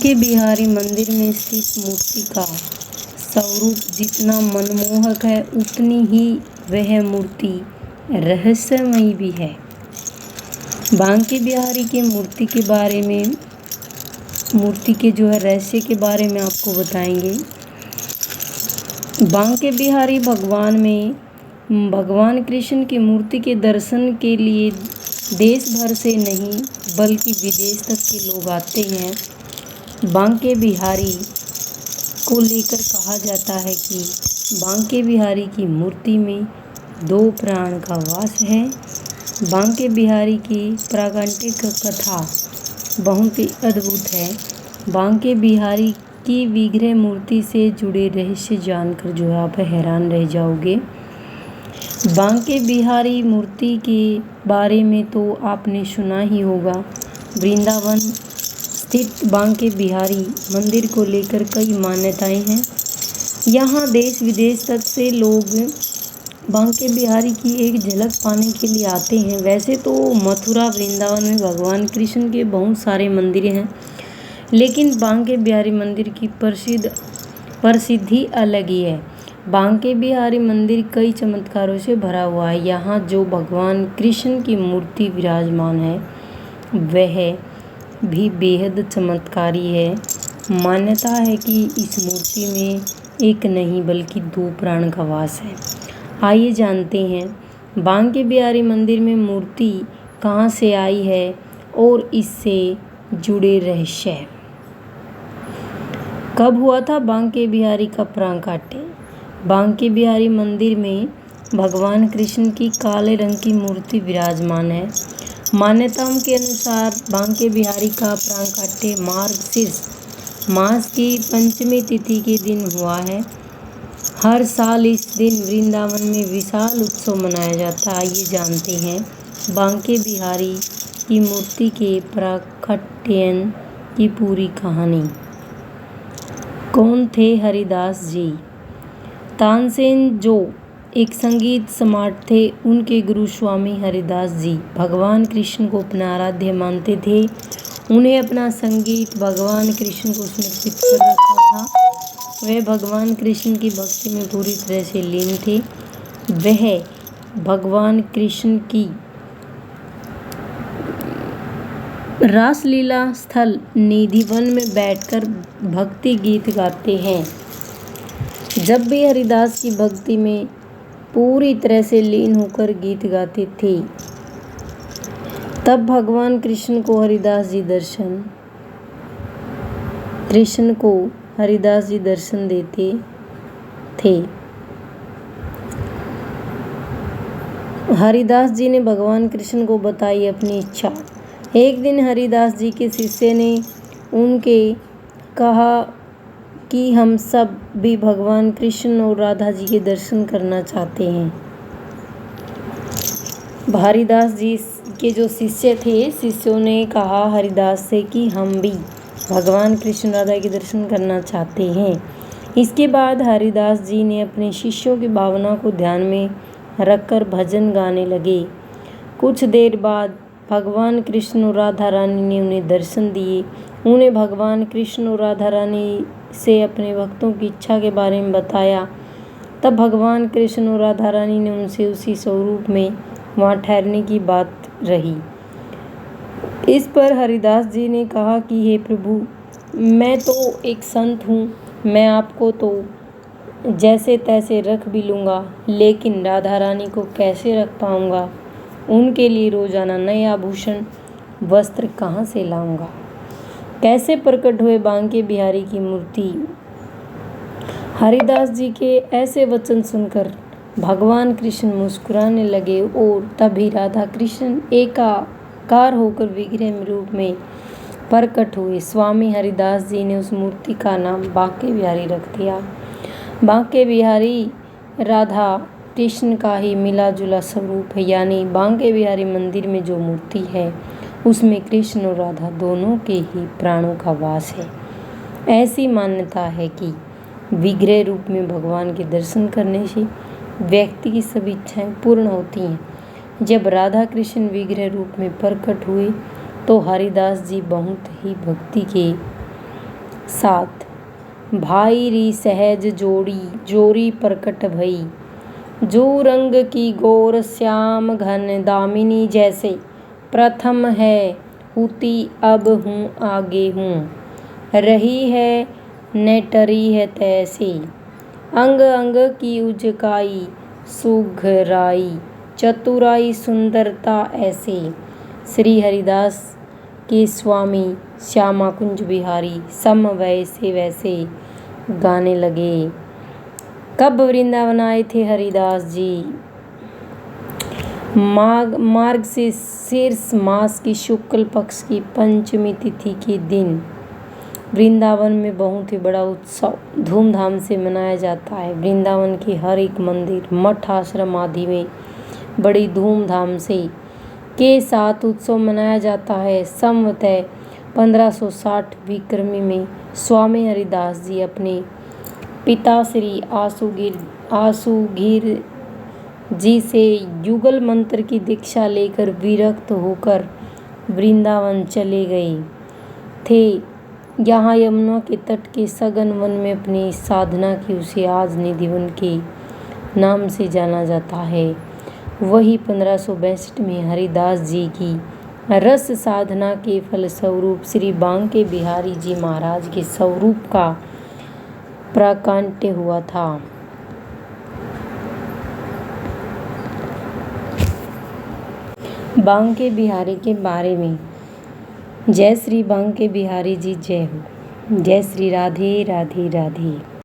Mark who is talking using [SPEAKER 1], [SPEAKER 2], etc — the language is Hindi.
[SPEAKER 1] बांके बिहारी मंदिर में स्थित मूर्ति का स्वरूप जितना मनमोहक है उतनी ही वह मूर्ति रहस्यमयी भी है। बांके बिहारी के मूर्ति के बारे में मूर्ति के जो है रहस्य के बारे में आपको बताएंगे। बांके बिहारी भगवान कृष्ण की मूर्ति के दर्शन के लिए देश भर से नहीं बल्कि विदेश तक के लोग आते हैं। बांके बिहारी को लेकर कहा जाता है कि बांके बिहारी की मूर्ति में 2 प्राण का वास है। बांके बिहारी की प्रागैतिक कथा बहुत ही अद्भुत है। बांके बिहारी की विग्रह मूर्ति से जुड़े रहस्य जानकर जो है आप हैरान रह जाओगे। बांके बिहारी मूर्ति के बारे में तो आपने सुना ही होगा। वृंदावन स्थित बांके बिहारी मंदिर को लेकर कई मान्यताएं हैं। यहाँ देश विदेश तक से लोग बांके बिहारी की एक झलक पाने के लिए आते हैं। वैसे तो मथुरा वृंदावन में भगवान कृष्ण के बहुत सारे मंदिर हैं, लेकिन बांके बिहारी मंदिर की प्रसिद्धि अलग ही है। बांके बिहारी मंदिर कई चमत्कारों से भरा हुआ है। यहाँ जो भगवान कृष्ण की मूर्ति विराजमान है वह भी बेहद चमत्कारी है। मान्यता है कि इस मूर्ति में एक नहीं बल्कि 2 प्राण का वास है। आइए जानते हैं बांके बिहारी मंदिर में मूर्ति कहाँ से आई है और इससे जुड़े रहस्य। कब हुआ था बांके बिहारी का प्राकट्य? बांके बिहारी मंदिर में भगवान कृष्ण की काले रंग की मूर्ति विराजमान है। मान्यताओं के अनुसार बांके बिहारी का प्राकट्य मार्गशीर्ष मास की पंचमी तिथि के दिन हुआ है। हर साल इस दिन वृंदावन में विशाल उत्सव मनाया जाता है। आइए जानते हैं बांके बिहारी की मूर्ति के प्राकट्यन की पूरी कहानी। कौन थे हरिदास जी? तानसेन जो एक संगीत सम्राट थे, उनके गुरु स्वामी हरिदास जी भगवान कृष्ण को अपना आराध्य मानते थे। उन्हें अपना संगीत भगवान कृष्ण को समर्पित कर रखा था। वे भगवान कृष्ण की भक्ति में पूरी तरह से लीन थे। वह भगवान कृष्ण की रासलीला स्थल निधिवन में बैठकर भक्ति गीत गाते हैं। जब भी हरिदास की भक्ति में पूरी तरह से लीन होकर गीत गाते थे, तब भगवान कृष्ण को हरिदास जी दर्शन देते थे। हरिदास जी ने भगवान कृष्ण को बताई अपनी इच्छा। एक दिन हरिदास जी के शिष्य ने उनके कहा कि हम सब भी भगवान कृष्ण और राधा जी के दर्शन करना चाहते हैं। हरिदास जी के जो शिष्य थे, शिष्यों ने कहा हरिदास से कि हम भी भगवान कृष्ण राधा के दर्शन करना चाहते हैं। इसके बाद हरिदास जी ने अपने शिष्यों की भावना को ध्यान में रखकर भजन गाने लगे। कुछ देर बाद भगवान कृष्ण और राधा रानी ने उन्हें दर्शन दिए। उन्हें भगवान कृष्ण और राधा रानी से अपने भक्तों की इच्छा के बारे में बताया। तब भगवान कृष्ण और राधा रानी ने उनसे उसी स्वरूप में वहाँ ठहरने की बात रही। इस पर हरिदास जी ने कहा कि हे प्रभु, मैं तो एक संत हूँ, मैं आपको तो जैसे तैसे रख भी लूँगा, लेकिन राधा रानी को कैसे रख पाऊँगा? उनके लिए रोजाना नए आभूषण वस्त्र कहाँ से लाऊंगा? कैसे प्रकट हुए बांके बिहारी की मूर्ति? हरिदास जी के ऐसे वचन सुनकर भगवान कृष्ण मुस्कुराने लगे और तभी राधा कृष्ण एकाकार होकर विग्रह रूप में प्रकट हुए। स्वामी हरिदास जी ने उस मूर्ति का नाम बांके बिहारी रख दिया। बांके बिहारी राधा कृष्ण का ही मिला जुला स्वरूप है, यानी बांके बिहारी मंदिर में जो मूर्ति है उसमें कृष्ण और राधा दोनों के ही प्राणों का वास है। ऐसी मान्यता है कि विग्रह रूप में भगवान के दर्शन करने से व्यक्ति की सभी इच्छाएं पूर्ण होती हैं। जब राधा कृष्ण विग्रह रूप में प्रकट हुए तो हरिदास जी बहुत ही भक्ति के साथ। भाई री सहज जोड़ी जोरी प्रकट भई, जो रंग की गोर श्याम घन दामिनी जैसे। प्रथम है हुती अब हूँ आगे हूँ, रही है न टरी है तैसे। अंग अंग की उजकाई सुघराई, चतुराई सुंदरता ऐसे। श्री हरिदास के स्वामी श्यामा कुंज बिहारी सम वैसे वैसे गाने लगे। कब वृंदावन आए थे हरिदास जी? मार्ग से शीर्ष मास की शुक्ल पक्ष की पंचमी तिथि के दिन वृंदावन में बहुत ही बड़ा उत्सव धूमधाम से मनाया जाता है। वृंदावन के हर एक मंदिर, मठ, आश्रम आदि में बड़ी धूमधाम से के साथ उत्सव मनाया जाता है। संवतः 1560 विक्रमी में स्वामी हरिदास जी अपने पिता श्री आसुगीर जी से युगल मंत्र की दीक्षा लेकर विरक्त होकर वृंदावन चले गए थे। यहाँ यमुना के तट के सघन वन में अपनी साधना की उसे आज निधिवन के नाम से जाना जाता है। वही 1562 में हरिदास जी की रस साधना के फलस्वरूप श्री बांके बिहारी जी महाराज के स्वरूप का प्राकट्य हुआ था। बांके बिहारी के बारे में। जय श्री बांके बिहारी जी, जय हो। जय श्री राधे राधे राधे।